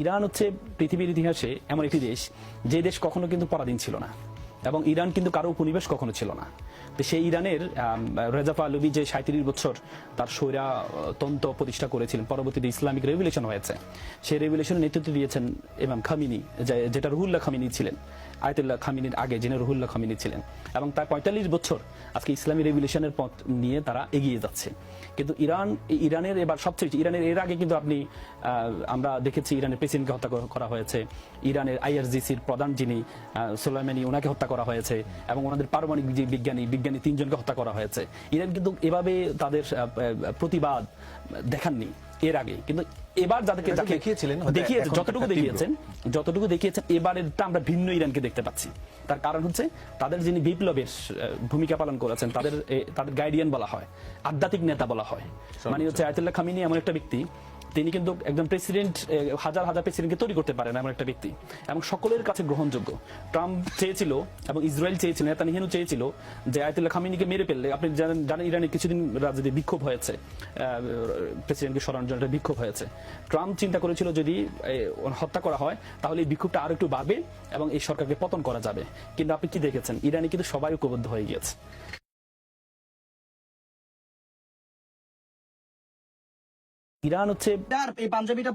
Iran হচ্ছে পৃথিবীর ইতিহাসে এমন একটি দেশ যে দেশ কখনো কিন্তু পরাধীন ছিল না এবং ইরান কিন্তু কারো উপনিবেশ কখনো ছিল না। তো সেই ইরানের রেজা পাহলভি যে ৩৭ বছর তার স্বৈরতন্ত্র প্রতিষ্ঠা করেছিলেন, পরবর্তীতে ইসলামিক রেভলিউশন হয়েছে, সেই রেভলিউশনের নেতৃত্ব দিয়েছেন ইমাম খামিনি, যেটা রুহুল্লাহ খামিনি ছিলেন, আয়াতুল্লাহ খামিনির আগে যিনি রুহুল্লাহ খামিনি ছিলেন, এবং তার ৪৫ বছর আজকে ইসলামী রেভলিউশনের পথ নিয়ে তারা এগিয়ে যাচ্ছে। কিন্তু ইরানের এবার সবচেয়ে ইরানের এর আগে কিন্তু আমরা দেখেছি ইরানের প্রেসিডেন্টকে হত্যা করা হয়েছে, ইরানের আইআরজিসির প্রধান যিনি সোলাইমানি ওনাকে হত্যা করা হয়েছে, এবং ওনাদের পারমাণবিক যে বিজ্ঞানী ৩ জনকে হত্যা করা হয়েছে। ইরান কিন্তু এভাবে তাদের প্রতিবাদ দেখাননি এর আগে, কিন্তু এবার যাদেরকে দেখিয়েছিলেন যতটুকু দেখিয়েছেন এবারেরটা আমরা ভিন্ন ইরানকে দেখতে পাচ্ছি। তার কারণ হচ্ছে তাদের যিনি বিপ্লবের ভূমিকা পালন করেছেন, তাদের গাইডিয়ান বলা হয়, আধ্যাত্মিক নেতা বলা হয়, মানে হচ্ছে আয়াতুল্লাহ খামিনি এমন একটা ব্যক্তি, তিনি কিন্তু একজন প্রেসিডেন্ট, হাজার হাজার প্রেসিডেন্টকে তৈরি করতে পারেন এমন একটা ব্যক্তি, এবং সকলের কাছে গ্রহণযোগ্য। ট্রাম্প চেয়েছিল এবং ইসরায়েল চেয়েছিল, নেতানিয়াহু চেয়েছিল যে আয়াতুল্লাহ খামিনিকে মেরে ফেললে, আপনি জানেন ইরানে কিছুদিন রাজনীতি বিক্ষোভ হয়েছে, প্রেসিডেন্টকে সরানোর জন্য একটা বিক্ষোভ হয়েছে। ট্রাম্প চিন্তা করেছিল যদি হত্যা করা হয় তাহলে এই বিক্ষোভটা আর একটু বাড়বে এবং এই সরকারকে পতন করা যাবে। কিন্তু আপনি কি দেখেছেন, ইরানে কিন্তু সবাই ঐক্যবদ্ধ হয়ে গিয়েছে। ইরান হচ্ছে এই পাঞ্জাবিটা